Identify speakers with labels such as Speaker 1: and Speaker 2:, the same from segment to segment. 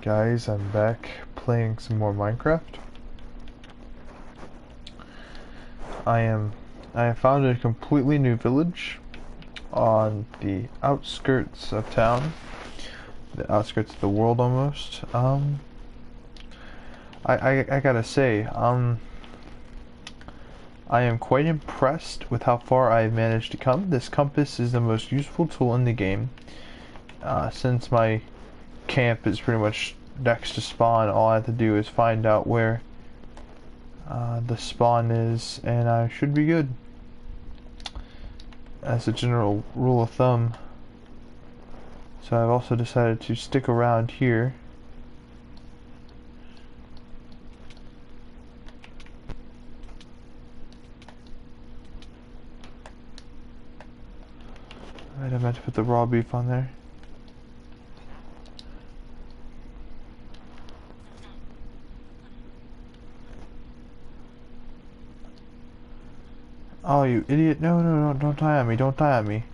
Speaker 1: Guys, I'm back playing some more Minecraft. I have found a completely new village on the outskirts of town, the outskirts of the world almost. I gotta say, I am quite impressed with how far I've managed to come. This compass is the most useful tool in the game. Since my camp is pretty much next to spawn, all I have to do is find out where the spawn is, and I should be good. As a general rule of thumb. So I've also decided to stick around here. Right, I meant to put the raw beef on there. Oh, you idiot. No, no, no, don't die on me, don't die on me.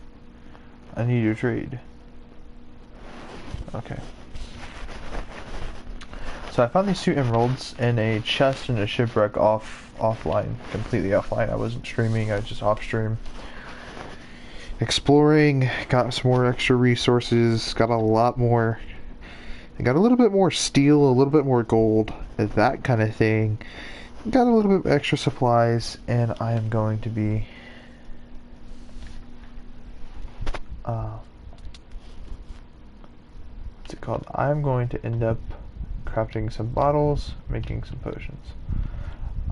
Speaker 1: I need your trade. Okay. So I found these two emeralds in a chest in a shipwreck offline. Completely offline. I wasn't streaming, I was just off stream. Exploring, got some more extra resources, got a lot more. I got a little bit more steel, a little bit more gold, that kind of thing. Got a little bit of extra supplies, and I am going to be what's it called? I'm going to end up crafting some bottles, making some potions.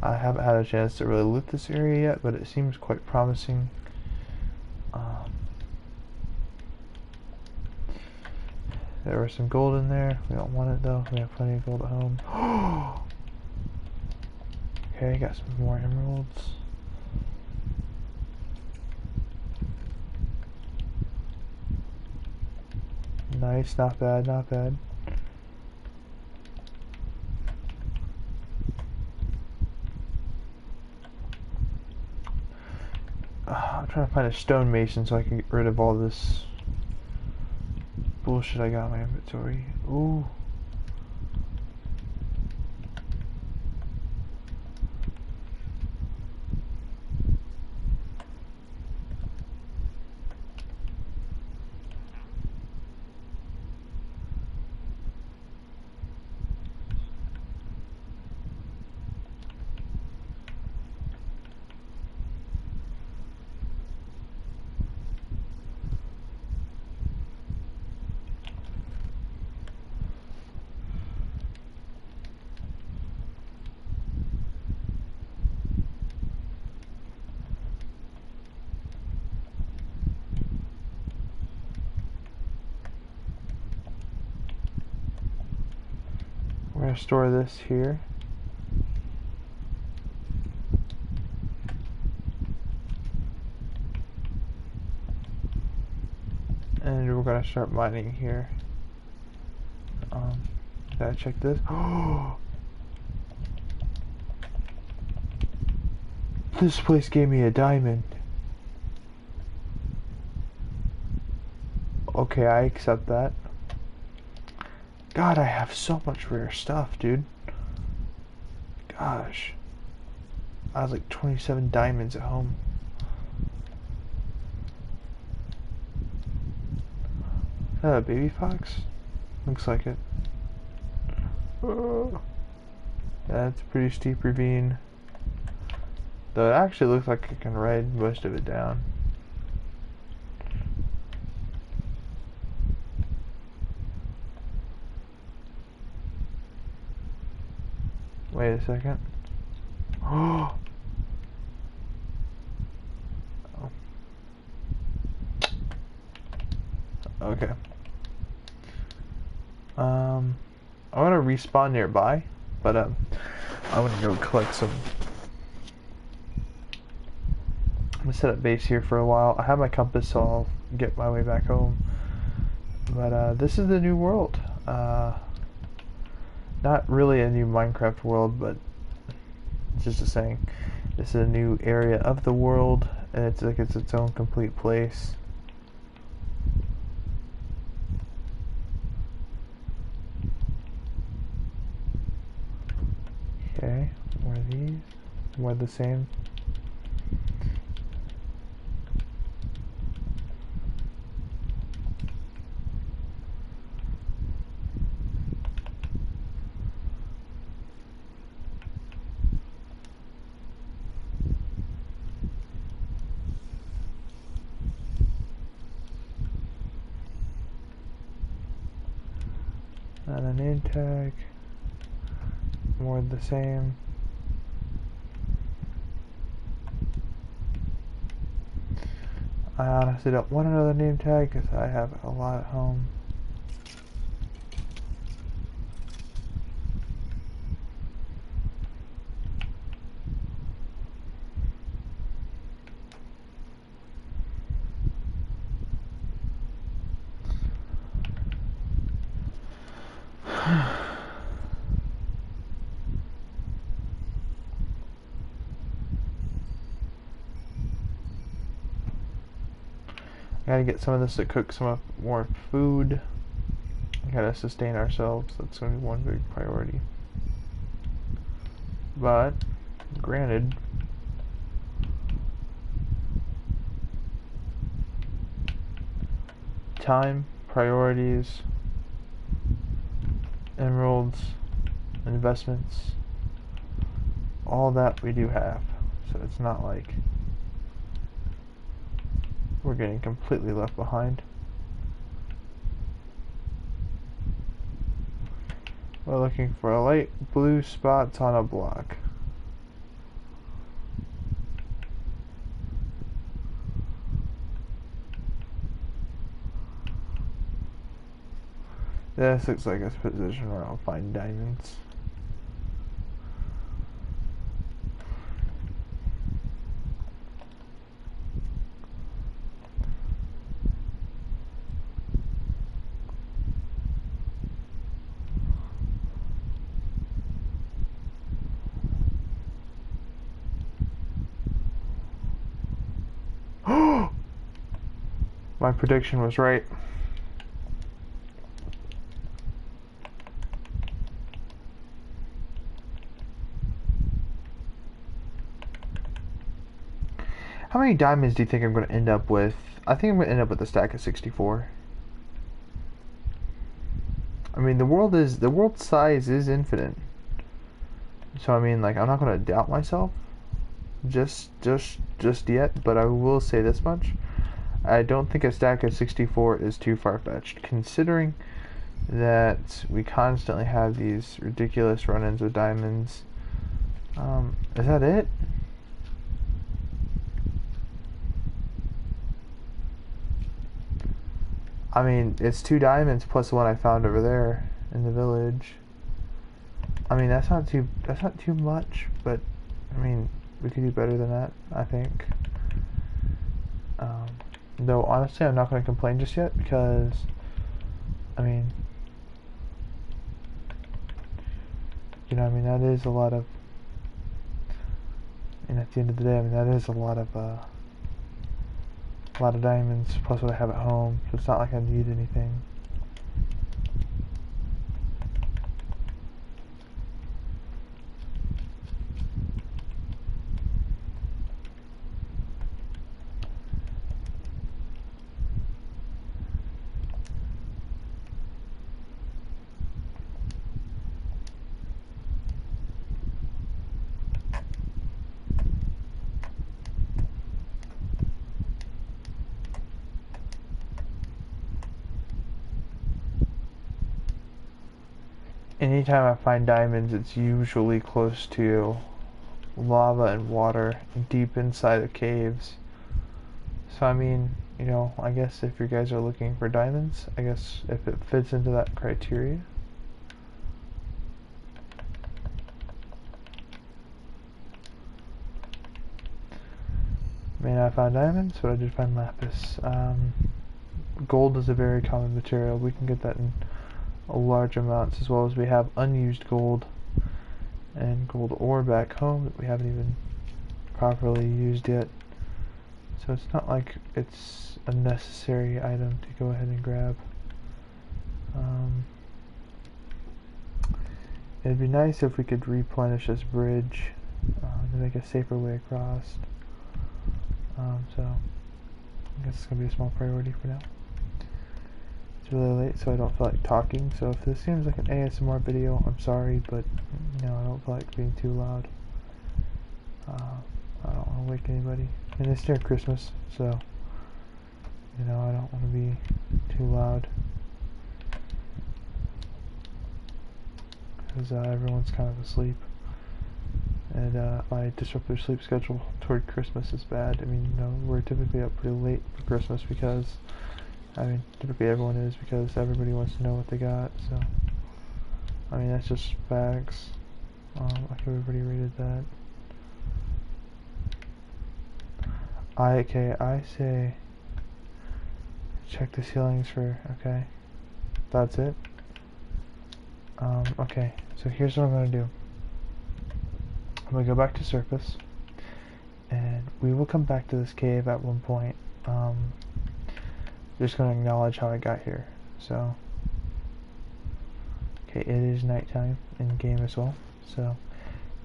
Speaker 1: I haven't had a chance to really loot this area yet, but it seems quite promising. There was some gold in there. We don't want it though. We have plenty of gold at home. Okay, got some more emeralds. Nice, not bad, not bad. I'm trying to find a stonemason so I can get rid of all this bullshit I got in my inventory. Ooh. We're going to store this here. And we're going to start mining here. Gotta check this. This place gave me a diamond. Okay, I accept that. God, I have so much rare stuff, dude. Gosh. I have like 27 diamonds at home. Is that a baby fox? Looks like it. That's a pretty steep ravine. Though it actually looks like I can ride most of it down. Wait a second. Oh. Okay. I'm gonna respawn nearby, but I'm gonna go collect some. I'm gonna set up base here for a while. I have my compass, so I'll get my way back home. But this is the new world. Not really a new Minecraft world, but it's just a saying. This is a new area of the world, and it's like it's its own complete place. Okay, more of these. More of the same. And a name tag. More of the same. I honestly don't want another name tag because I have a lot at home. I gotta get some of this to cook some more food. We gotta sustain ourselves. That's gonna be one big priority. But, granted, time, priorities, emeralds, investments, all that we do have. So it's not like we're getting completely left behind. We're looking for light blue spots on a block. This looks like a position where I'll find diamonds. My prediction was right. How many diamonds do you think I'm going to end up with? I think I'm going to end up with a stack of 64. I mean, the world size is infinite. So I mean, like, I'm not going to doubt myself just yet, but I will say this much. I don't think a stack of 64 is too far-fetched, considering that we constantly have these ridiculous run-ins with diamonds. Is that it? I mean, it's 2 diamonds plus the one I found over there in the village. I mean, that's not too much, but I mean, we could do better than that, I think. Though honestly, I'm not going to complain just yet because, I mean, you know, I mean, that is a lot of, and at the end of the day, I mean, that is a lot of diamonds plus what I have at home, so it's not like I need anything. Anytime I find diamonds, it's usually close to lava and water deep inside of caves. So I mean, you know, I guess if you guys are looking for diamonds, I guess if it fits into that criteria. May not find diamonds, but I did find lapis. Gold is a very common material. We can get that in large amounts, as well as we have unused gold and gold ore back home that we haven't even properly used yet. So it's not like it's a necessary item to go ahead and grab. It'd be nice if we could replenish this bridge to make a safer way across. So I guess it's gonna be a small priority for now. It's really late, so I don't feel like talking. So if this seems like an ASMR video, I'm sorry, but I don't feel like being too loud. I don't want to wake anybody, and it's near Christmas, so I don't want to be too loud because everyone's kind of asleep, and if I disrupt their sleep schedule toward Christmas is bad. I mean, we're typically up pretty late for Christmas because, typically everyone is, because everybody wants to know what they got. So, that's just facts. Like everybody rated that. I say check the ceilings for, okay, that's it. Okay, so here's what I'm going to do. I'm going to go back to surface, and we will come back to this cave at one point. Just going to acknowledge how I got here. So, okay, it is nighttime in game as well, so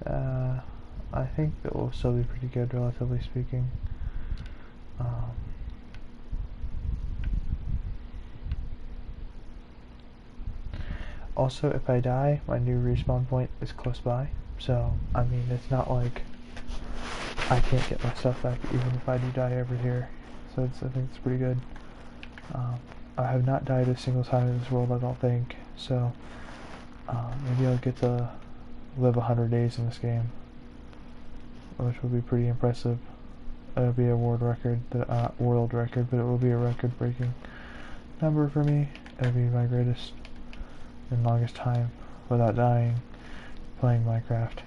Speaker 1: I think that will still be pretty good, relatively speaking. Also, if I die, my new respawn point is close by, so it's not like I can't get my stuff back even if I do die over here. So I think it's pretty good. I have not died a single time in this world, I don't think, so maybe I'll get to live 100 days in this game, which will be pretty impressive. It'll be a world record, but it will be a record-breaking number for me. It'll be my greatest and longest time without dying playing Minecraft.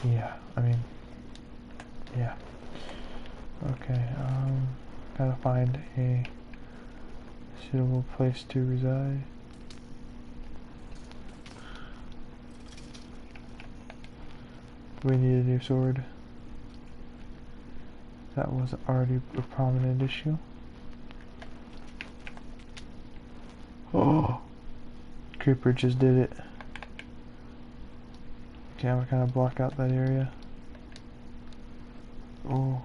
Speaker 1: Yeah. Okay, gotta find a suitable place to reside. We need a new sword. That was already a prominent issue. Oh! Creeper just did it. Okay, I'm gonna block out that area. Oh.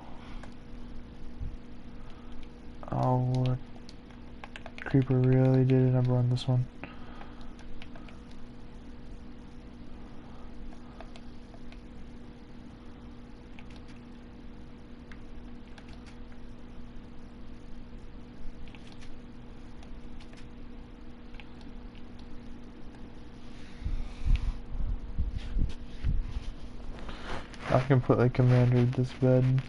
Speaker 1: Oh, Lord. Creeper really did a number on this one. I completely commandered this bed.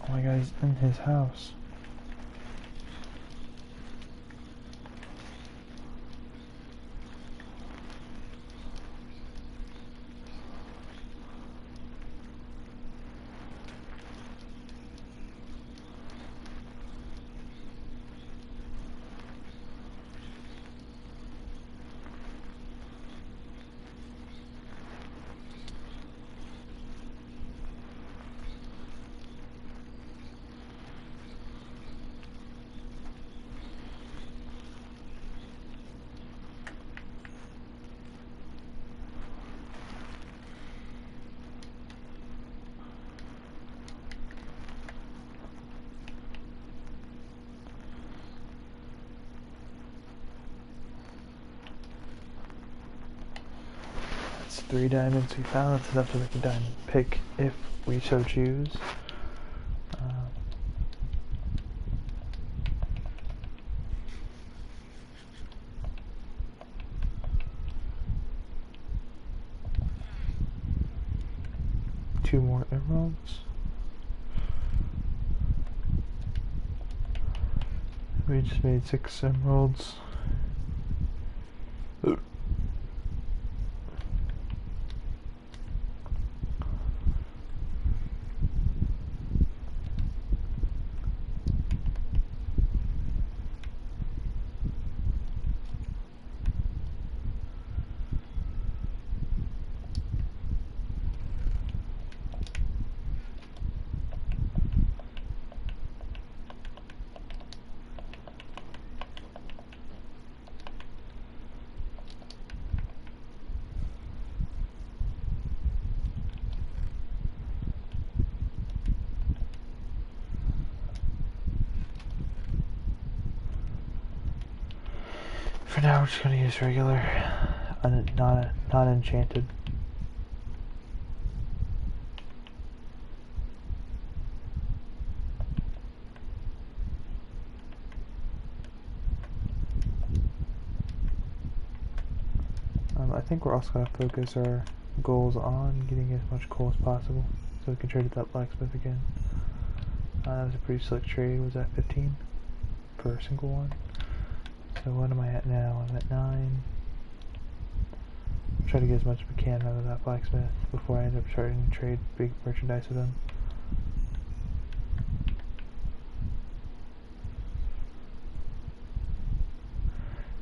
Speaker 1: Oh my God, he's in his house. That's 3 diamonds we found. That's enough to make a diamond pick if we so choose. 2 more emeralds. We just made 6 emeralds. For now, we're just gonna use regular, not enchanted. I think we're also gonna focus our goals on getting as much coal as possible, so we can trade at that blacksmith again. That was a pretty slick trade. Was that 15 for a single one? So what am I at now? I'm at 9. Try to get as much as we can out of that blacksmith before I end up starting to trade big merchandise with him.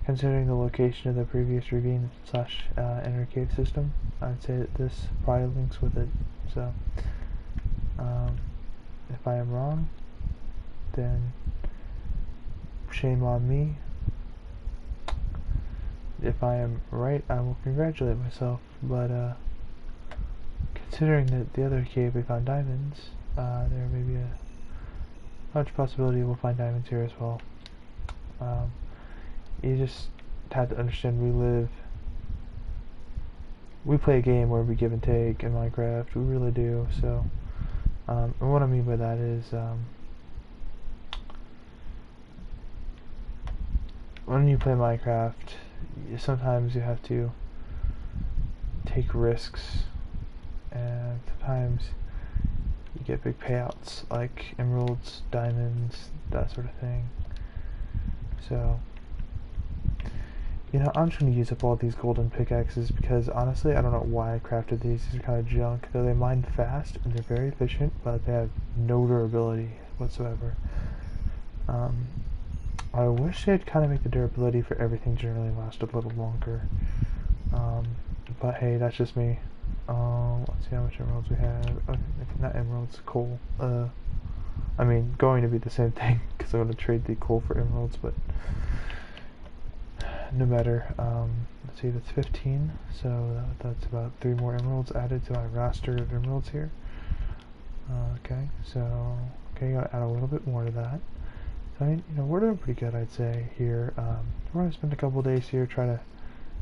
Speaker 1: Considering the location of the previous ravine slash inner cave system, I'd say that this probably links with it. So, if I am wrong, then shame on me. If I am right, I will congratulate myself. But considering that the other cave we found diamonds, there may be a large possibility we'll find diamonds here as well. You just have to understand we play a game where we give and take in Minecraft. We really do. So, and what I mean by that is, when you play Minecraft, sometimes you have to take risks, and sometimes you get big payouts like emeralds, diamonds, that sort of thing. So, you know, I'm just going to use up all these golden pickaxes because honestly I don't know why I crafted these. These are kind of junk. Though they mine fast and they're very efficient, but they have no durability whatsoever. I wish they'd kind of make the durability for everything generally last a little longer. But hey, that's just me. Let's see how much emeralds we have. Okay, not emeralds, coal. I mean, going to be the same thing because I'm going to trade the coal for emeralds, but no matter. Let's see, that's 15, so that's about 3 more emeralds added to my roster of emeralds here. Okay, so gotta add a little bit more to that. So, I mean, you know, we're doing pretty good, I'd say, here. We're gonna spend a couple days here, try to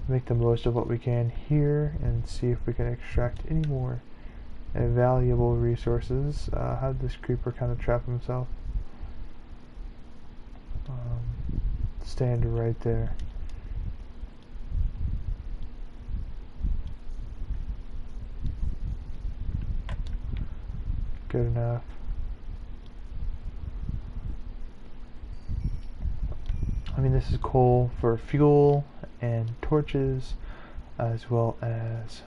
Speaker 1: make the most of what we can here, and see if we can extract any more valuable resources. How did this creeper kind of trap himself? Stand right there. Good enough. I mean, this is coal for fuel and torches, as well as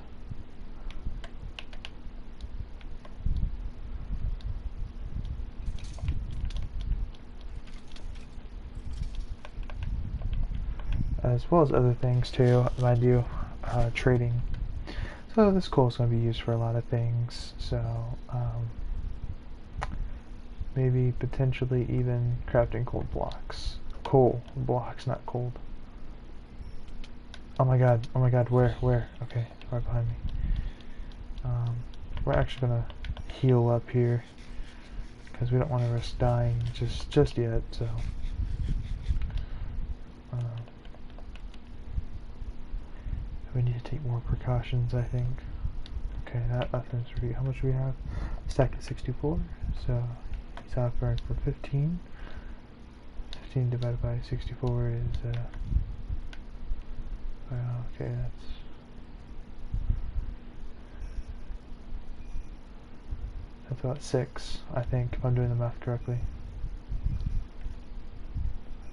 Speaker 1: other things too. Mind you, trading. So this coal is going to be used for a lot of things. So maybe potentially even crafting coal blocks. Coal blocks, not cold. Oh my god, where? Okay, right behind me. We're actually gonna heal up here because we don't want to risk dying just yet, so we need to take more precautions, I think. Okay, that's pretty. How much do we have? Stack of 64, so he's offering for 15. 15 divided by 64 is okay, that's about 6, I think, if I'm doing the math correctly.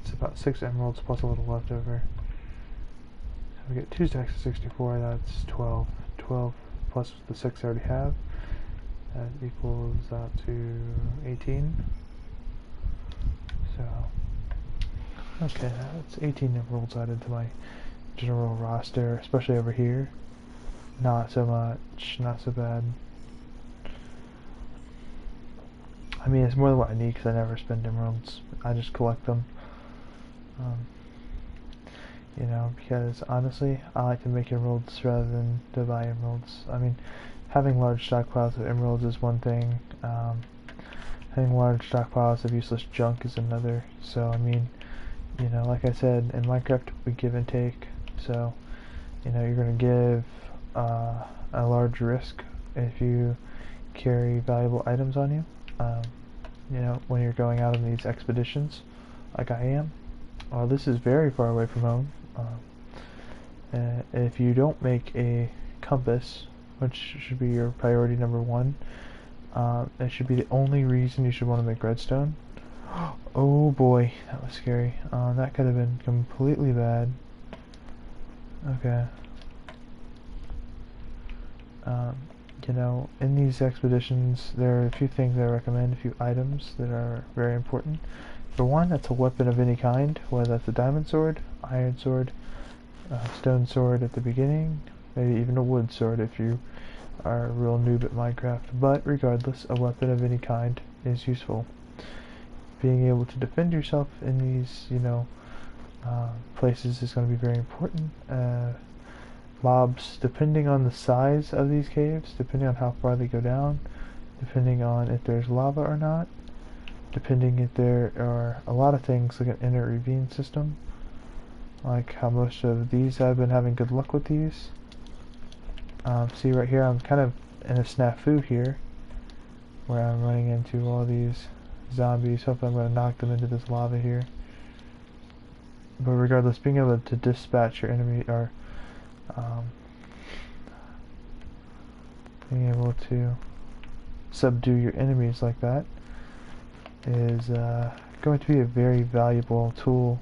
Speaker 1: It's about 6 emeralds plus a little left over. So we get 2 stacks of 64, that's 12. 12 plus the 6 I already have. That equals out to 18. So, okay, that's 18 emeralds added to my general roster, especially over here. Not so much, not so bad. I mean, it's more than what I need because I never spend emeralds. I just collect them. You know, because honestly, I like to make emeralds rather than to buy emeralds. I mean, having large stockpiles of emeralds is one thing. Having large stockpiles of useless junk is another. So, I mean, you know, like I said, in Minecraft we give and take. So, you know, you're going to give a large risk if you carry valuable items on you. You know, when you're going out on these expeditions, like I am. This is very far away from home. If you don't make a compass, which should be your priority number one, it should be the only reason you should want to make redstone. Oh boy, that was scary. That could have been completely bad. Okay. You know, in these expeditions, there are a few things I recommend, a few items that are very important. For one, that's a weapon of any kind, whether that's a diamond sword, iron sword, stone sword at the beginning, maybe even a wood sword if you are a real noob at Minecraft. But regardless, a weapon of any kind is useful. Being able to defend yourself in these, you know, places is going to be very important. Mobs, depending on the size of these caves, depending on how far they go down, depending on if there's lava or not, depending if there are a lot of things like an inner ravine system, like how most of these I've been having good luck with these. See right here, I'm kind of in a snafu here, where I'm running into all these zombies. Hopefully I'm going to knock them into this lava here. But regardless, being able to dispatch your enemy, or being able to subdue your enemies like that, is going to be a very valuable tool,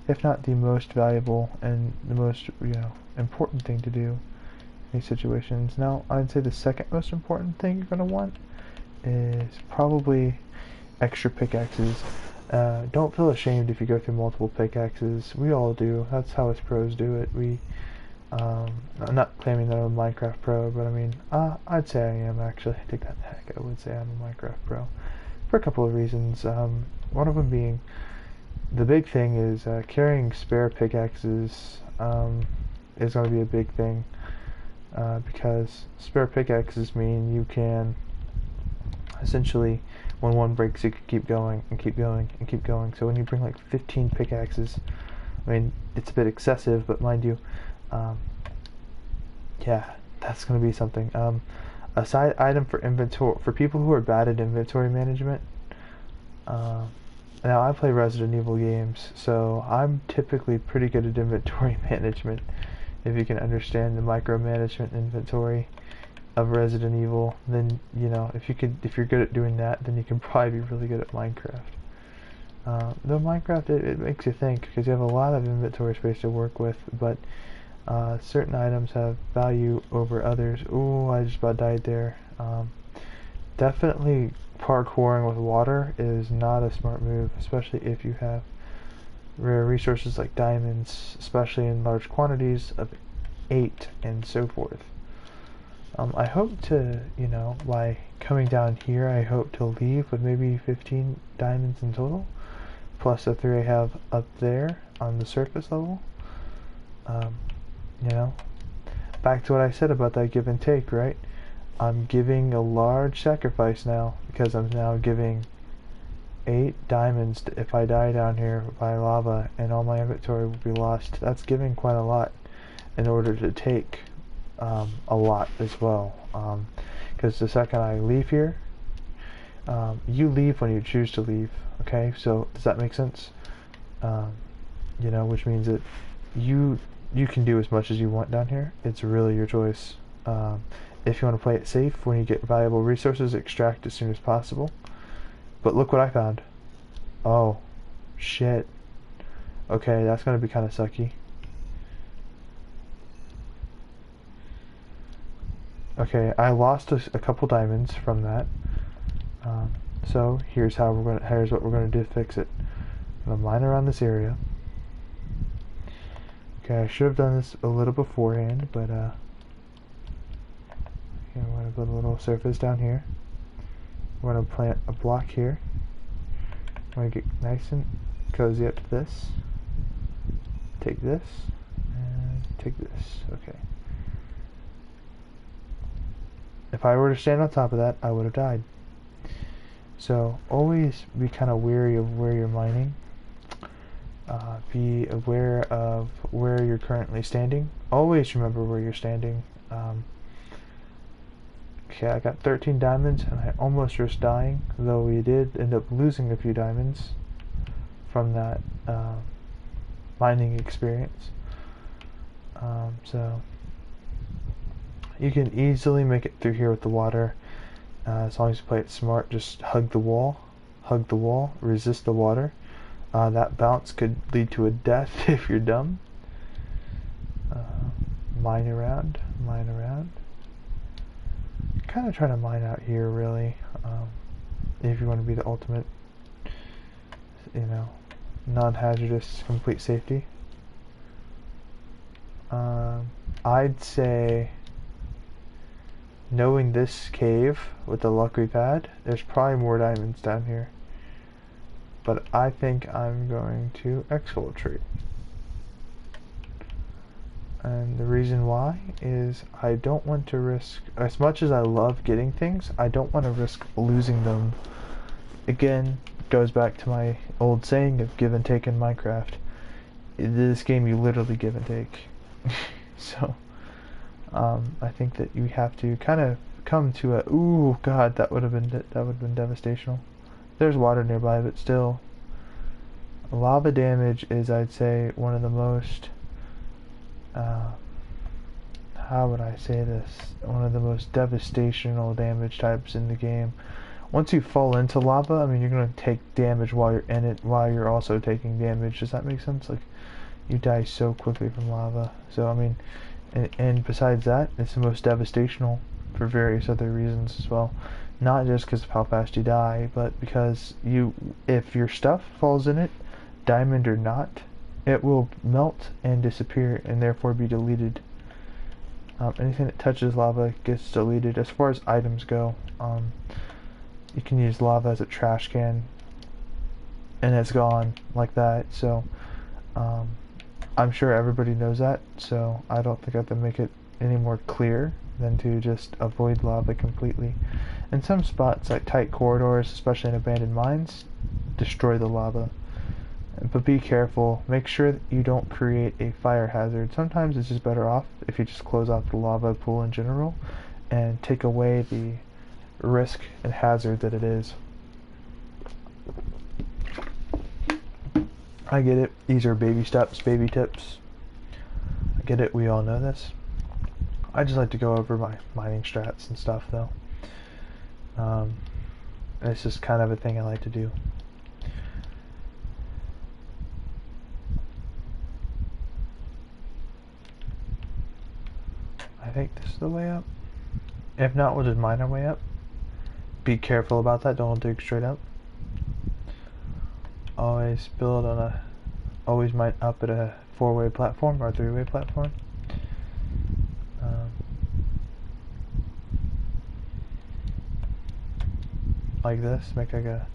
Speaker 1: if not the most valuable and the most, you know, important thing to do in these situations. Now, I'd say the second most important thing you're going to want is probably extra pickaxes. Don't feel ashamed if you go through multiple pickaxes. We all do. That's how us pros do it. I'm not claiming that I'm a Minecraft pro, but I mean, I'd say I am actually. Take that back. I would say I'm a Minecraft pro for a couple of reasons. One of them being, the big thing is carrying spare pickaxes is going to be a big thing, because spare pickaxes mean you can essentially, when one breaks, you can keep going and keep going and keep going. So when you bring like 15 pickaxes, I mean, it's a bit excessive, but mind you, yeah, that's going to be something. A side item for inventory, for people who are bad at inventory management. Now, I play Resident Evil games, so I'm typically pretty good at inventory management. If you can understand the micromanagement inventory of Resident Evil, then, you know, if you're good at doing that, then you can probably be really good at Minecraft. Though Minecraft, it makes you think, because you have a lot of inventory space to work with, but certain items have value over others. Ooh, I just about died there. Definitely parkouring with water is not a smart move, especially if you have rare resources like diamonds, especially in large quantities of 8 and so forth. I hope to, you know, by coming down here, I hope to leave with maybe 15 diamonds in total, plus the 3 I have up there on the surface level. You know, back to what I said about that give and take, right? I'm giving a large sacrifice now, because I'm now giving 8 diamonds if I die down here by lava, and all my inventory will be lost. That's giving quite a lot in order to take a lot as well, because the second I leave here, you leave when you choose to leave, okay? So does that make sense? You know, which means that you can do as much as you want down here. It's really your choice. If you want to play it safe, when you get valuable resources, extract as soon as possible. But look what I found. Oh, shit. Okay, that's gonna be kind of sucky. Okay, I lost a couple diamonds from that. So here's what we're gonna do to fix it. I'm gonna mine around this area. Okay, I should have done this a little beforehand, but yeah, we're gonna put a little surface down here. We're gonna plant a block here. We're gonna get nice and cozy up to this. Take this and take this. Okay. If I were to stand on top of that, I would have died. So always be kind of wary of where you're mining. Be aware of where you're currently standing. Always remember where you're standing. Okay, I got 13 diamonds and I almost risked dying, though we did end up losing a few diamonds from that mining experience. So you can easily make it through here with the water as long as you play it smart. Just hug the wall, resist the water. That bounce could lead to a death if you're dumb. Mine around. Kind of try to mine out here, really, if you want to be the ultimate, non-hazardous, complete safety. I'd say, knowing this cave with the luck we've had, there's probably more diamonds down here. But I think I'm going to exfiltrate. And the reason why is I don't want to risk, as much as I love getting things, I don't want to risk losing them. Again, goes back to my old saying of give and take in Minecraft. In this game you literally give and take. So I think that you have to kind of come to a, ooh god, that would have been devastational. There's water nearby, but still, lava damage is, I'd say, one of the most how would I say this? One of the most devastational damage types in the game. Once you fall into lava, I mean, you're going to take damage while you're in it, while you're also taking damage. Does that make sense? Like, you die so quickly from lava. So, I mean, and besides that, it's the most devastational for various other reasons as well. Not just because of how fast you die, but because if your stuff falls in it, diamond or not, it will melt and disappear and therefore be deleted. Anything that touches lava gets deleted. As far as items go, you can use lava as a trash can and it's gone like that. So I'm sure everybody knows that, so I don't think I have to make it any more clear than to just avoid lava completely. In some spots, like tight corridors, especially in abandoned mines, destroy the lava. But be careful, make sure that you don't create a fire hazard. Sometimes it's just better off if you just close off the lava pool in general and take away the risk and hazard that it is. I get it, these are baby steps, baby tips. I get it, we all know this. I just like to go over my mining strats and stuff though. It's just kind of a thing I like to do. I think this is the way up. If not, we'll just mine our way up. Be careful about that, don't dig straight up. Always always mine up at a 4-way platform or a 3-way platform. Like this, make like a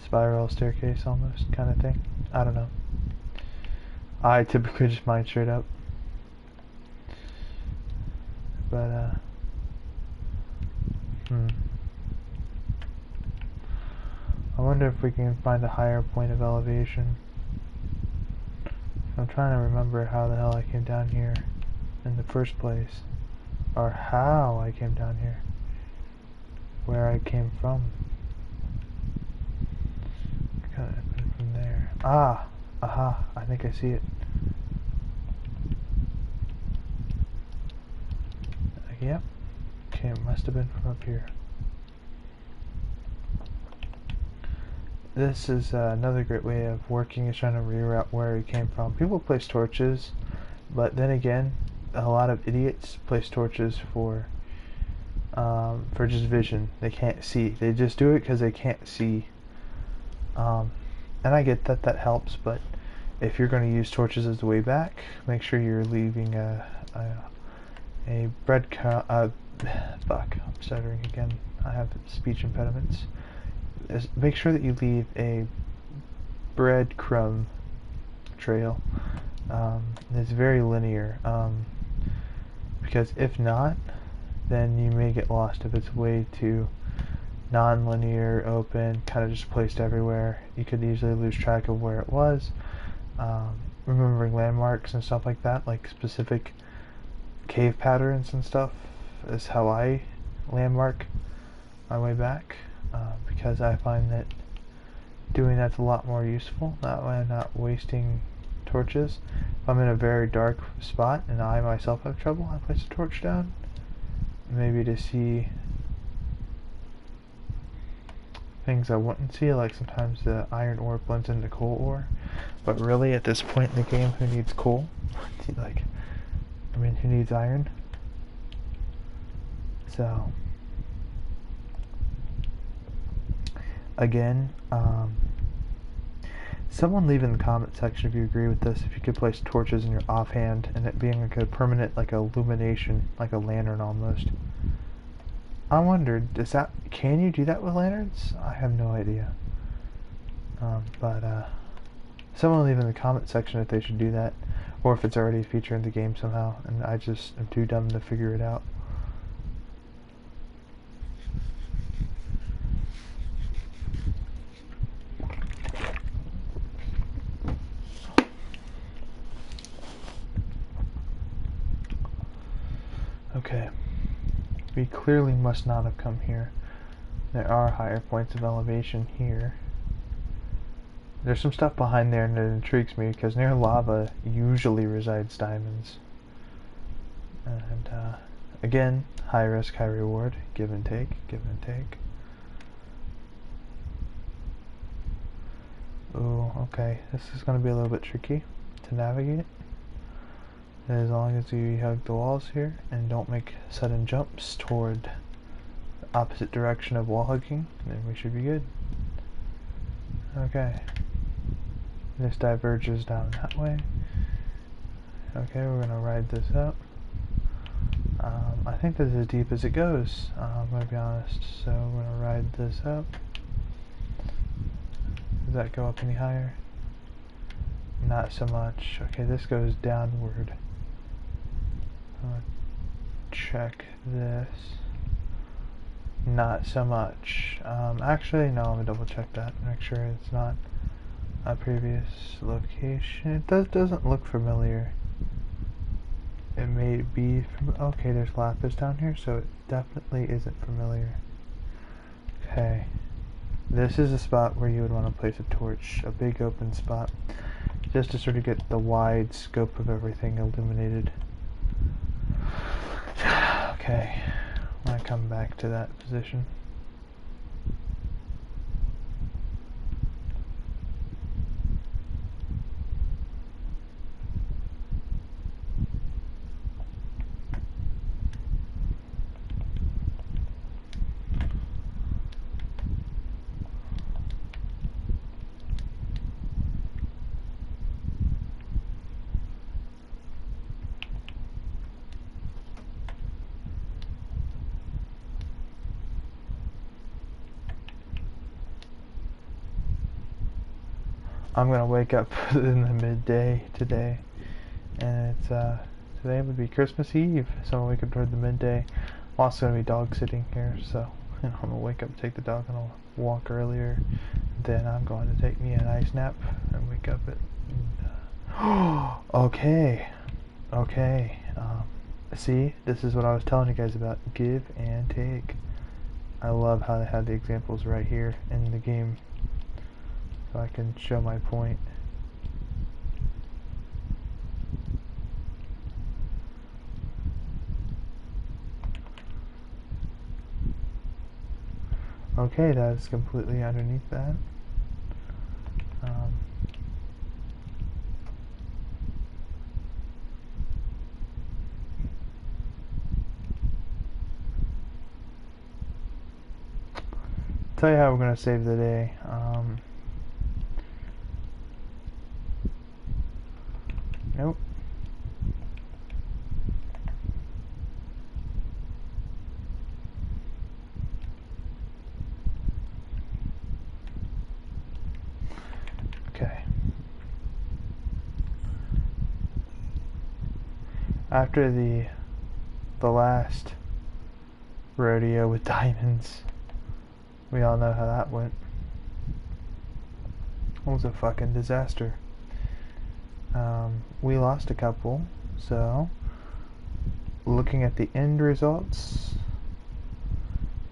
Speaker 1: spiral staircase almost kind of thing. I don't know. I typically just mine straight up. But I wonder if we can find a higher point of elevation. I'm trying to remember how the hell I came down here in the first place, or how I came down here, where I came from. Kind of from there. Aha! I think I see it. Yep. Okay, it must have been from up here. This is another great way of working, is trying to reroute where he came from. People place torches, but then again, a lot of idiots place torches for just vision. They can't see. They just do it because they can't see. And I get that that helps, but if you're going to use torches as the way back, make sure you're leaving a breadcrumb. Fuck, I'm stuttering again. I have speech impediments. Make sure that you leave a breadcrumb trail. It's very linear, because if not, then you may get lost. If it's way too non-linear, open, kind of just placed everywhere, you could easily lose track of where it was. remembering landmarks and stuff like that, like specific cave patterns and stuff, is how I landmark my way back, because I find that doing that's a lot more useful. That way I'm not wasting torches. If I'm in a very dark spot and I myself have trouble, I place a torch down, maybe to see things I wouldn't see, like sometimes the iron ore blends into coal ore. But really, at this point in the game, who needs coal? Like, I mean, who needs iron? So, again, someone leave in the comment section if you agree with this, if you could place torches in your offhand and it being like a permanent, like, illumination, like a lantern almost. I wondered, can you do that with lanterns? I have no idea. But someone leave in the comment section if they should do that, or if it's already a feature in the game somehow, and I just am too dumb to figure it out. Okay. We clearly must not have come here. There are higher points of elevation here. There's some stuff behind there and it intrigues me because near lava usually resides diamonds. And again, high risk, high reward. Give and take, give and take. Ooh, okay. This is going to be a little bit tricky to navigate. As long as you hug the walls here and don't make sudden jumps toward the opposite direction of wall hugging, then we should be good. Okay. This diverges down that way. Okay, we're gonna ride this up. I think this is as deep as it goes, I'm gonna be honest. So we're gonna ride this up. Does that go up any higher? Not so much. Okay, this goes downward. Check this. Not so much. Actually, no, I'm gonna double check that. Make sure it's not a previous location. It doesn't look familiar. It may be okay, there's lapis down here, so it definitely isn't familiar. Okay. This is a spot where you would want to place a torch, a big open spot, just to sort of get the wide scope of everything illuminated. Okay, I'm gonna come back to that position. I'm gonna wake up in the midday today, and it's today would be Christmas Eve, so I'm waking up toward the midday. I'm also gonna be dog sitting here, so I'm gonna wake up, take the dog on a walk earlier. Then I'm going to take me a nice nap and wake up at. Okay. See, this is what I was telling you guys about. Give and take. I love how they have the examples right here in the game, so I can show my point. Okay, that's completely underneath that. Tell you how we're gonna save the day. Nope. Okay. After the last rodeo with diamonds, we all know how that went. It was a fucking disaster. We lost a couple, so looking at the end results,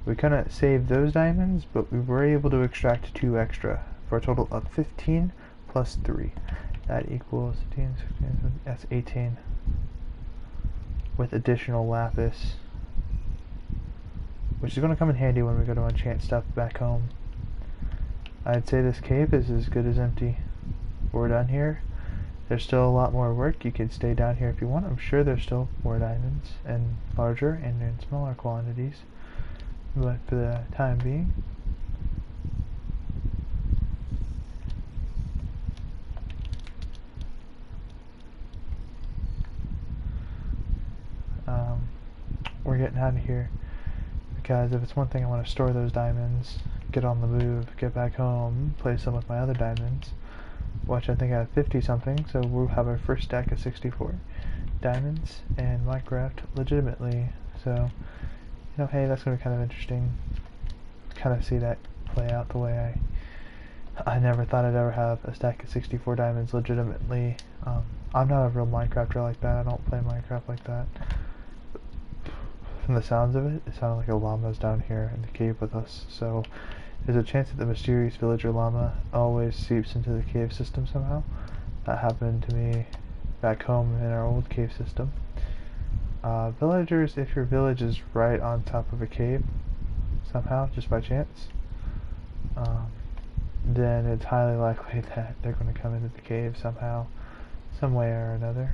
Speaker 1: we couldn't save those diamonds, but we were able to extract 2 extra for a total of 15 plus 3. That equals 15, 16, that's 18 with additional lapis, which is going to come in handy when we go to enchant stuff back home. I'd say this cave is as good as empty. We're done here. There's still a lot more work. You can stay down here if you want. I'm sure there's still more diamonds, and larger and in smaller quantities. But for the time being, we're getting out of here. Because if it's one thing, I want to store those diamonds, get on the move, get back home, play some with my other diamonds, which I think I have 50 something, so we'll have our first stack of 64 diamonds in Minecraft legitimately. So, you know, hey, that's going to be kind of interesting. Kind of see that play out the way I never thought I'd ever have a stack of 64 diamonds legitimately. I'm not a real Minecrafter like that. I don't play Minecraft like that. From the sounds of it, it sounded like a llama's down here in the cave with us. So there's a chance that the mysterious villager llama always seeps into the cave system somehow. That happened to me back home in our old cave system. Villagers, if your village is right on top of a cave, somehow, just by chance, then it's highly likely that they're going to come into the cave somehow, some way or another.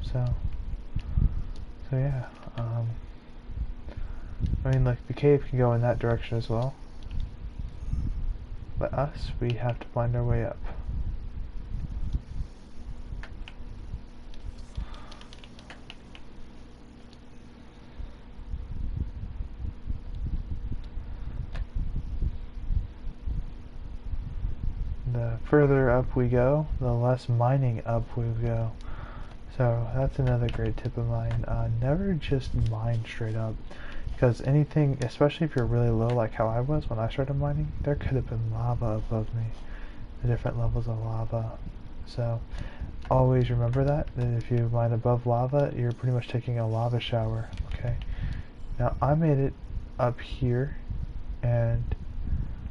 Speaker 1: So yeah. I mean, like, the cave can go in that direction as well. But us, we have to find our way up. The further up we go, the less mining up we go. So that's another great tip of mine. Never just mine straight up. Because anything, especially if you're really low like how I was when I started mining, there could have been lava above me. The different levels of lava. So always remember that if you mine above lava, you're pretty much taking a lava shower. Okay. Now I made it up here, and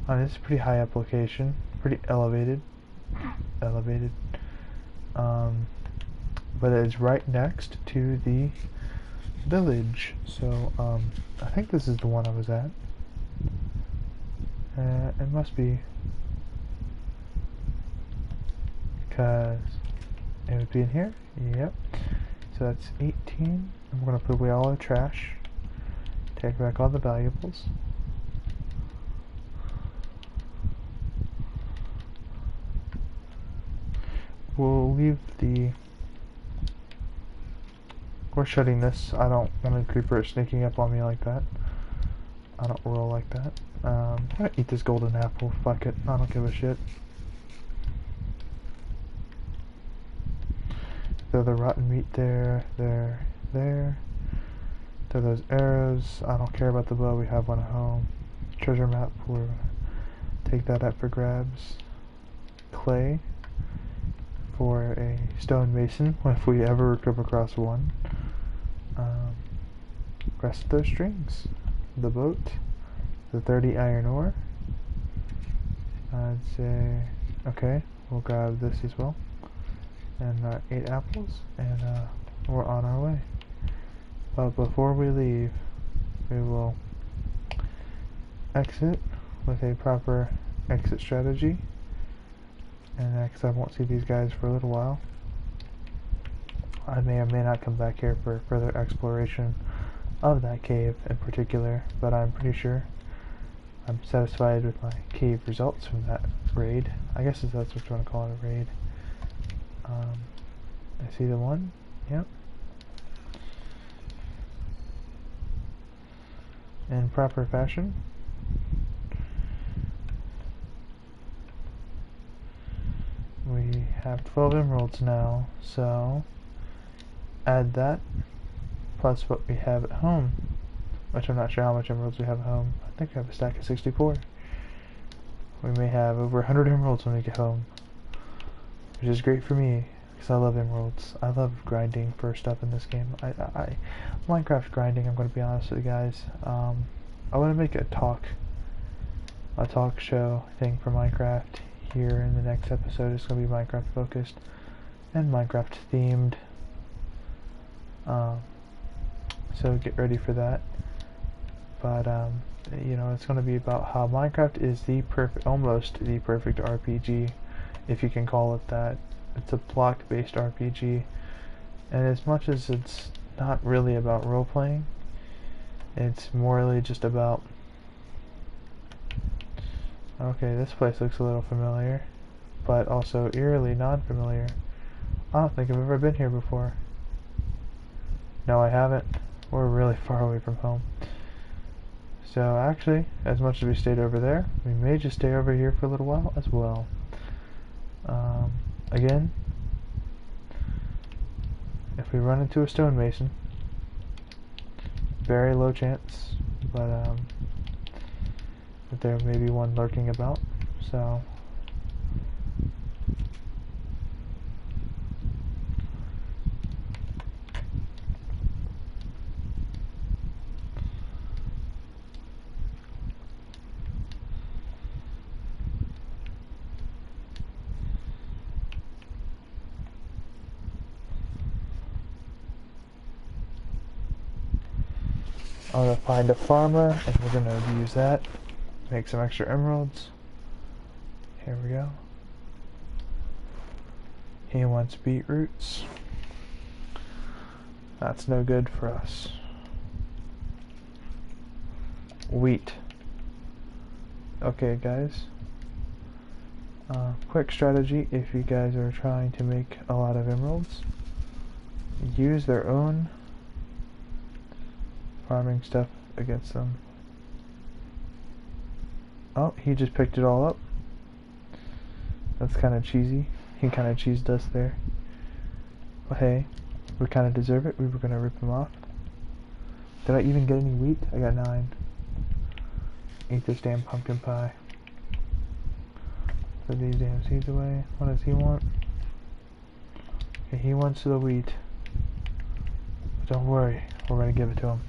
Speaker 1: this is a pretty high up location, pretty elevated. But it's right next to the village, so I think this is the one I was at. It must be, because it would be in here. Yep. So that's 18. I'm gonna put away all our trash, take back all the valuables. We'll leave the... We're shutting this. I don't want a creeper sneaking up on me like that. I don't roll like that. I'm gonna eat this golden apple. Fuck it. I don't give a shit. Throw the rotten meat there. Throw those arrows. I don't care about the bow. We have one at home. Treasure map. We're gonna take that up for grabs. Clay for a stonemason if we ever come across one. Rest of those strings, the boat, the 30 iron ore. I'd say, okay, we'll grab this as well, and 8 apples, and we're on our way. But before we leave, we will exit with a proper exit strategy, and because I won't see these guys for a little while. I may or may not come back here for further exploration of that cave in particular, but I'm pretty sure I'm satisfied with my cave results from that raid. I guess that's what you want to call it, a raid. I see the one. Yep. In proper fashion. We have 12 emeralds now, so add that plus what we have at home, which I'm not sure how much emeralds we have at home. I think I have a stack of 64. We may have over 100 emeralds when we get home, which is great for me. because I love emeralds. I love grinding for stuff in this game. Minecraft grinding, I'm going to be honest with you guys. I want to make a talk show thing for Minecraft here in the next episode. It's going to be Minecraft focused and Minecraft themed. So get ready for that. But you know, it's going to be about how Minecraft is almost the perfect RPG, if you can call it that. It's a block-based RPG, and as much as it's not really about role-playing, it's morally just about... Okay, this place looks a little familiar, but also eerily non-familiar. I don't think I've ever been here before. No, I haven't. We're really far away from home. So actually, as much as we stayed over there, we may just stay over here for a little while as well. Again, if we run into a stonemason, very low chance, but there may be one lurking about, so... I'm gonna find a farmer, and we're gonna use that, make some extra emeralds. Here we go. He wants beetroots. That's no good for us. Wheat. Okay, guys. Quick strategy if you guys are trying to make a lot of emeralds. Use their own farming stuff against them. Oh, he just picked it all up. That's kind of cheesy. He kind of cheesed us there. But hey, we kind of deserve it. We were going to rip him off. Did I even get any wheat? I got 9. Eat this damn pumpkin pie. Put these damn seeds away. What does he want? Okay, he wants the wheat. But don't worry, we're going to give it to him.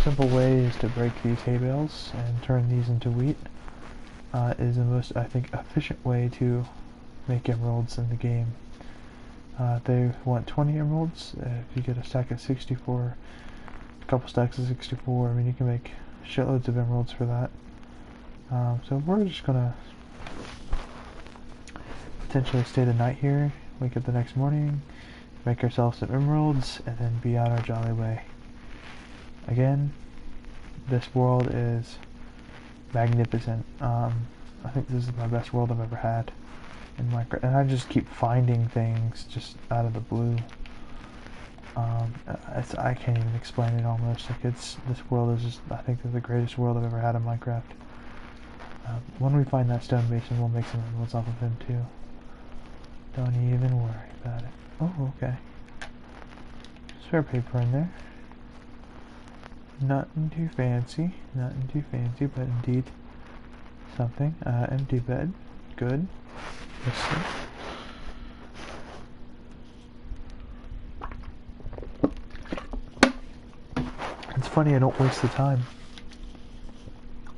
Speaker 1: Simple ways to break these hay bales and turn these into wheat is the most, I think, efficient way to make emeralds in the game. They want 20 emeralds. If you get a stack of 64, a couple stacks of 64, I mean, you can make shitloads of emeralds for that. So we're just gonna potentially stay the night here, wake up the next morning, make ourselves some emeralds, and then be on our jolly way. Again, this world is magnificent. I think this is my best world I've ever had in Minecraft, and I just keep finding things just out of the blue. I can't even explain it almost. Like this world is just, I think, it's the greatest world I've ever had in Minecraft. When we find that stonemason, we'll make some emeralds off of him too. Don't even worry about it. Oh, okay. Spare paper in there. Nothing too fancy, but indeed something. Empty bed, good. Let's see. It's funny, I don't waste the time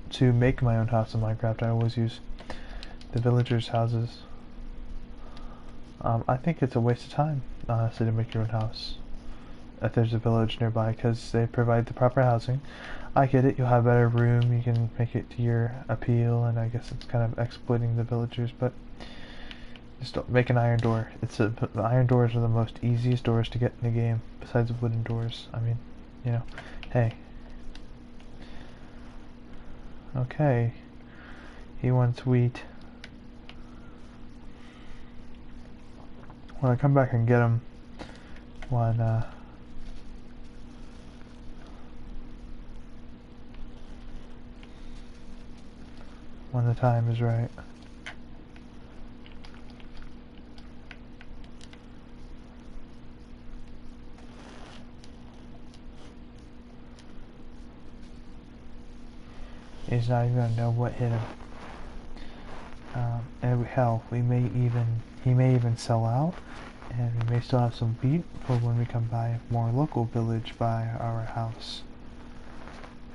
Speaker 1: to make my own house in Minecraft. I always use the villagers' houses. I think it's a waste of time, honestly, to make your own house if there's a village nearby, because they provide the proper housing. I get it, you'll have better room, you can make it to your appeal, and I guess it's kind of exploiting the villagers, but just don't make an iron door. Iron doors are the most easiest doors to get in the game, besides wooden doors. I mean, you know, hey. Okay, he wants wheat. When I come back and get him, when the time is right. He's not even gonna know what hit him. And hell, we may even he may even sell out, and we may still have some wheat for when we come by a more local village by our house.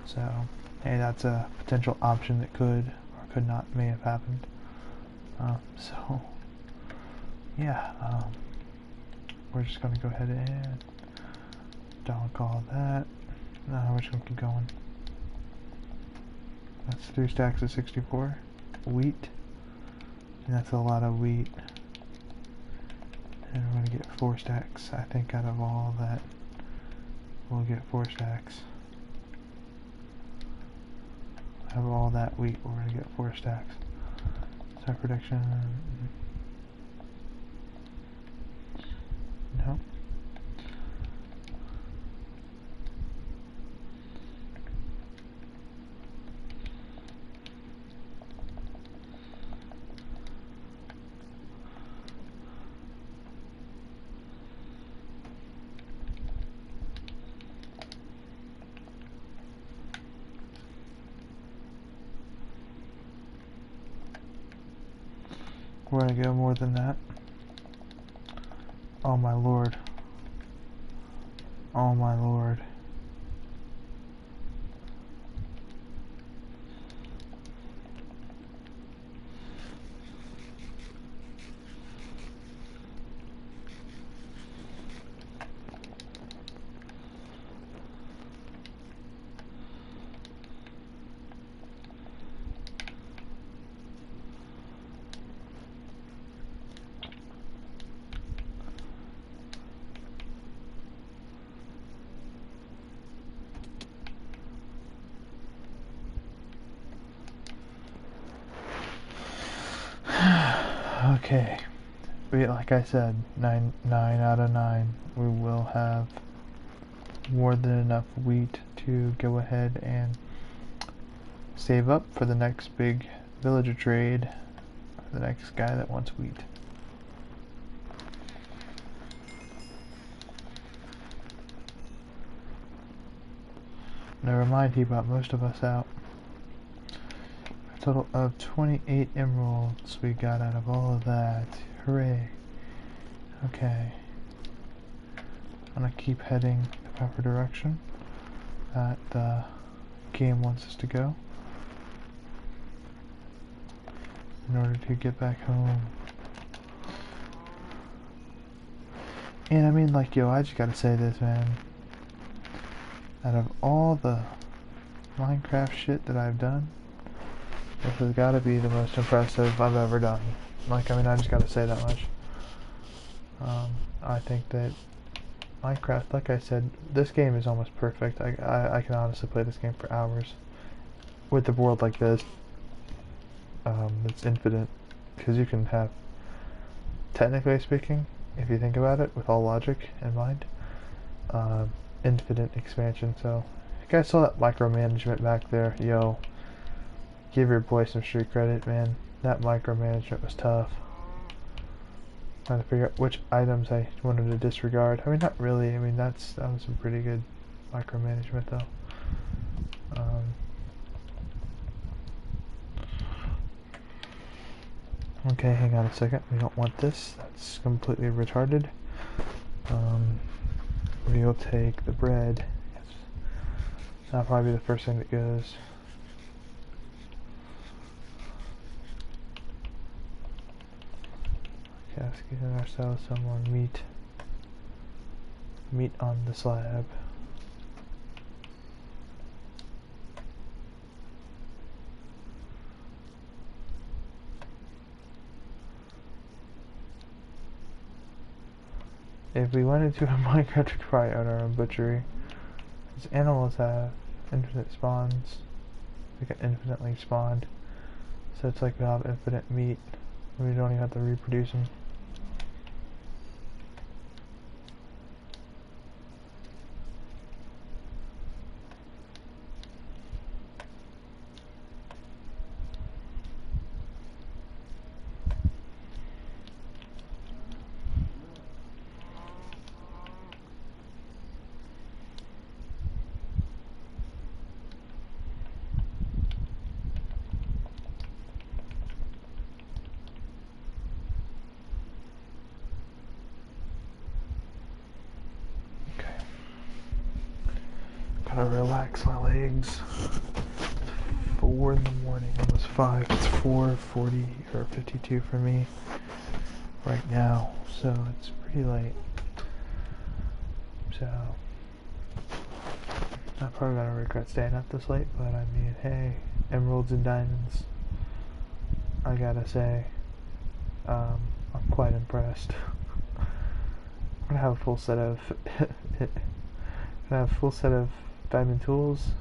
Speaker 1: So, hey, that's a potential option that could or could not may have happened. So, yeah, we're just gonna go ahead and donk all that. No, we're just gonna keep going. That's 3 stacks of 64 wheat, and that's a lot of wheat. And we're gonna get 4 stacks. I think out of all that, we'll get 4 stacks. Out of all that wheat, we're gonna get 4 stacks. Start prediction. No. We're gonna go more than that. Oh my lord. Oh my lord. Okay, like I said, 9 out of 9. We will have more than enough wheat to go ahead and save up for the next big villager trade, for the next guy that wants wheat. Never mind, he bought most of us out. A total of 28 emeralds we got out of all of that. Hooray. Okay. I'm gonna keep heading the proper direction that the game wants us to go in order to get back home. And I mean, like, yo, I just gotta say this, man. Out of all the Minecraft shit that I've done, this has gotta be the most impressive I've ever done. Like, I mean, I just gotta say that much. I think that Minecraft, like I said, this game is almost perfect. I can honestly play this game for hours. With a world like this, it's infinite. Because you can have, technically speaking, if you think about it, with all logic in mind, infinite expansion. So, you guys saw that micromanagement back there. Yo, give your boy some street credit, man. That micromanagement was tough. Trying to figure out which items I wanted to disregard. I mean, not really. I mean, that was some pretty good micromanagement, though. Okay, hang on a second. We don't want this. That's completely retarded. We'll take the bread. Yes. That'll probably be the first thing that goes. Okay, let's get ourselves some more meat. Meat on the slab. If we went into a Minecraft, we could probably own our own butchery. Because animals have infinite spawns. They get infinitely spawned. So it's like we have infinite meat. We don't even have to reproduce them. Gotta relax my legs. It's 4 in the morning, almost 5. It's 4:40 or 52 for me right now, so it's pretty late. So I'm probably gonna regret staying up this late, but I mean, hey, emeralds and diamonds. I gotta say, I'm quite impressed. I'm gonna have a full set of diamond tools,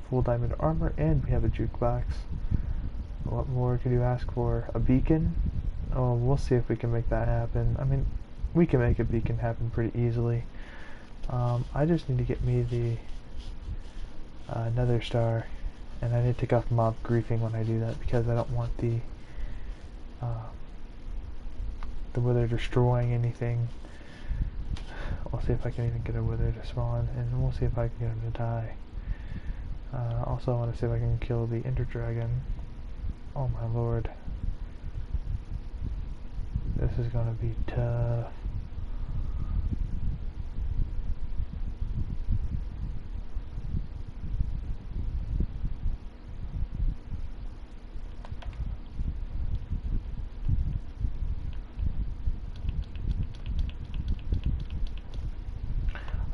Speaker 1: full diamond armor, and we have a jukebox. What more could you ask for? A beacon? Oh, we'll see if we can make that happen. I mean, we can make a beacon happen pretty easily. I just need to get me the nether star, and I need to take off mob griefing when I do that because I don't want the wither destroying anything. I'll see if I can even get a wither to spawn, and we'll see if I can get him to die. Also, I want to see if I can kill the ender dragon. Oh my lord. This is gonna be tough.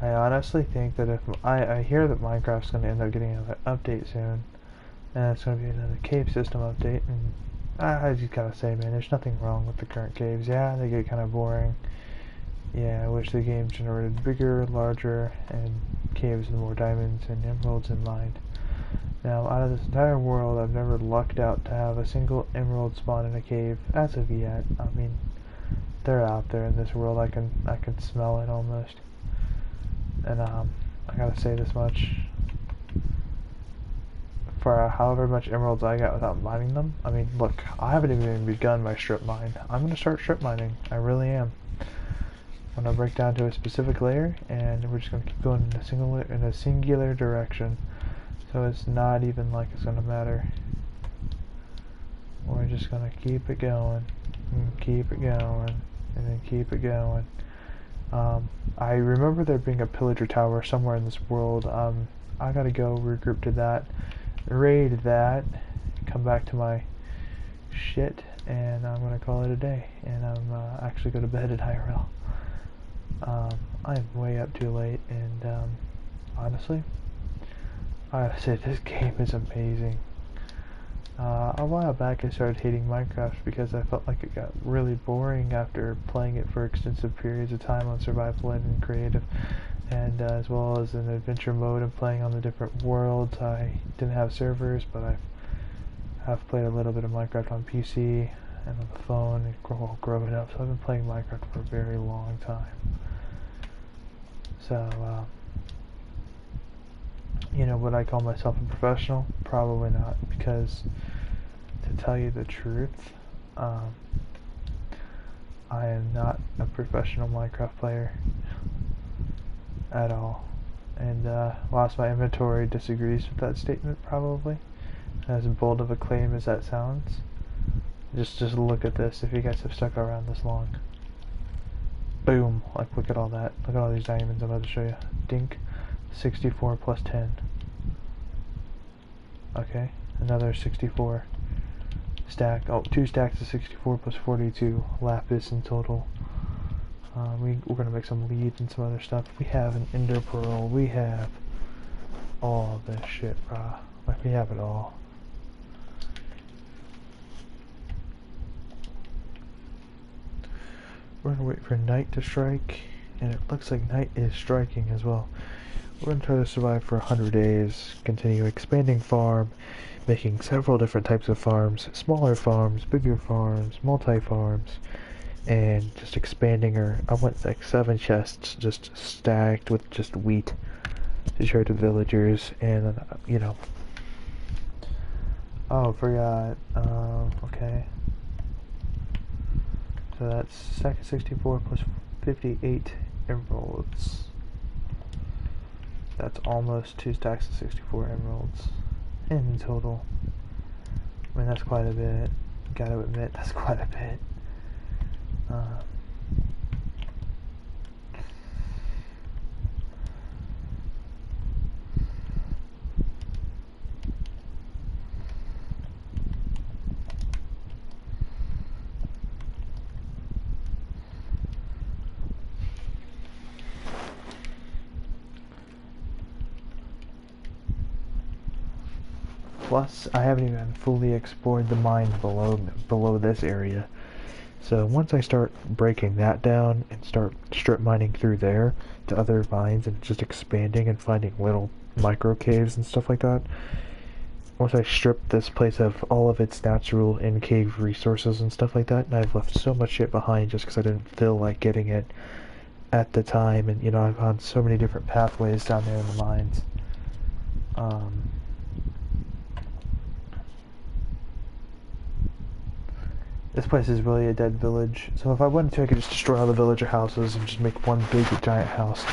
Speaker 1: I honestly think that if I hear that Minecraft's going to end up getting another update soon, and it's going to be another cave system update, and I just gotta say, man, there's nothing wrong with the current caves. Yeah, they get kind of boring. Yeah, I wish the game generated bigger, larger, and caves with more diamonds and emeralds in mind. Now, out of this entire world, I've never lucked out to have a single emerald spawn in a cave as of yet. I mean, they're out there in this world. I can smell it almost. And I gotta say this much, for however much emeralds I got without mining them, I mean, look, I haven't even begun my strip mine. I'm gonna start strip mining, I really am. I'm gonna break down to a specific layer, and we're just gonna keep going in a singular direction, so it's not even like it's gonna matter. We're just gonna keep it going, and keep it going, and then keep it going. I remember there being a pillager tower somewhere in this world. I gotta go regroup to that, raid that, come back to my shit, and I'm gonna call it a day, and I'm actually go to bed at IRL. I'm way up too late, and honestly, I gotta say, this game is amazing. A while back I started hating Minecraft because I felt like it got really boring after playing it for extensive periods of time on survival and creative, and as well as in adventure mode and playing on the different worlds. I didn't have servers, but I have played a little bit of Minecraft on PC and on the phone and growing up, so I've been playing Minecraft for a very long time. So, you know, would I call myself a professional? Probably not, because to tell you the truth, I am not a professional Minecraft player at all. And Lost My Inventory disagrees with that statement, probably. As bold of a claim as that sounds. Just look at this, if you guys have stuck around this long. Boom! Like, look at all that. Look at all these diamonds I'm about to show you. Dink. 64 plus 10. Okay, another 64 stack. Oh, 2 stacks of 64 plus 42 lapis in total. We're gonna make some leads and some other stuff. We have an ender pearl. We have all this shit, brah. Like, we have it all. We're gonna wait for night to strike, and it looks like night is striking as well. We're going to try to survive for 100 days, continue expanding farm, making several different types of farms, smaller farms, bigger farms, multi-farms, and just expanding our, I want like 7 chests just stacked with just wheat to share to villagers, and you know, oh, forgot, okay, so that's 64 plus 58 emeralds. That's almost 2 stacks of 64 emeralds in total. I mean, that's quite a bit. Gotta admit, that's quite a bit. Plus, I haven't even fully explored the mines below this area. So once I start breaking that down and start strip mining through there to other mines and just expanding and finding little micro caves and stuff like that, once I strip this place of all of its natural in-cave resources and stuff like that, and I've left so much shit behind just because I didn't feel like getting it at the time, and you know, I've found so many different pathways down there in the mines. This place is really a dead village, so if I wanted to, I could just destroy all the villager houses and just make one big giant house.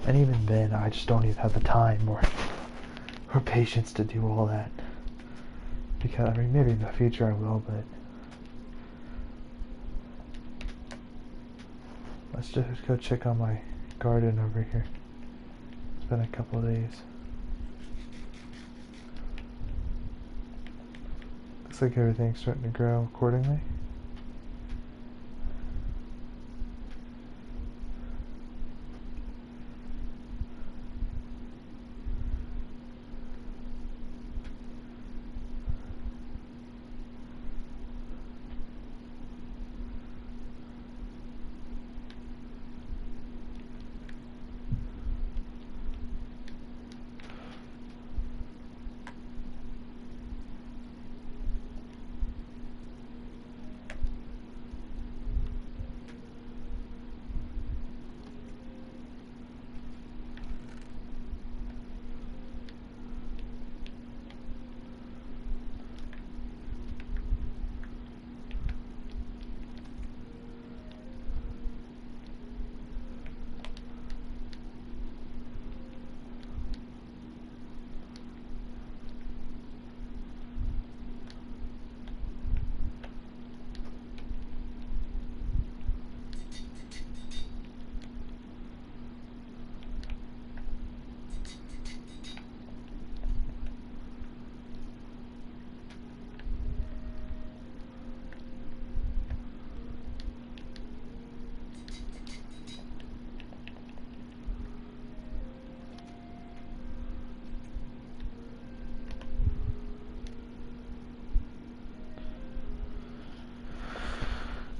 Speaker 1: And even then, I just don't even have the time or patience to do all that. Because, I mean, maybe in the future I will, but... Let's just go check on my garden over here. It's been a couple of days. Looks like everything's starting to grow accordingly.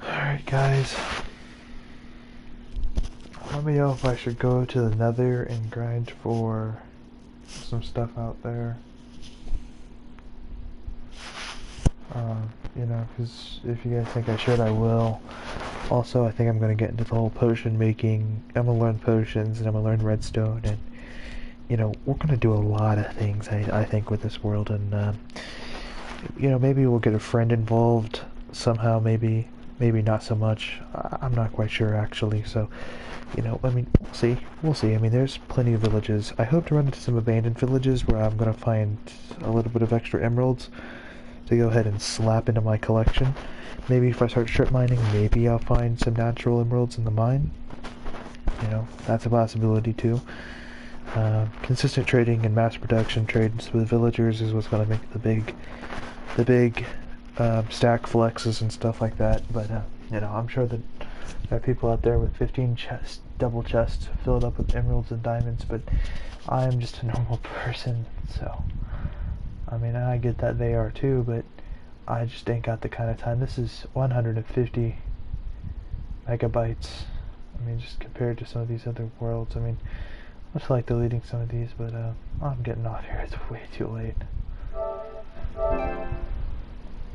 Speaker 1: Alright guys, let me know if I should go to the nether and grind for some stuff out there. You know, because if you guys think I should, I will. Also, I think I'm going to get into the whole potion making. I'm going to learn potions and I'm going to learn redstone, and you know, we're going to do a lot of things, I think, with this world, and you know, maybe we'll get a friend involved somehow, maybe not so much. I'm not quite sure actually, so you know, I mean, we'll see. I mean, there's plenty of villages. I hope to run into some abandoned villages where I'm gonna find a little bit of extra emeralds to go ahead and slap into my collection. Maybe if I start strip mining, maybe I'll find some natural emeralds in the mine. You know, that's a possibility too. Consistent trading and mass production trades with villagers is what's gonna make the big stack flexes and stuff like that. But you know, I'm sure that there are people out there with 15 double chests filled up with emeralds and diamonds, but I'm just a normal person, so I mean, I get that they are too, but I just ain't got the kind of time. This is 150 megabytes. I mean, just compared to some of these other worlds. I mean, I just like deleting some of these, but I'm getting off here. It's way too late.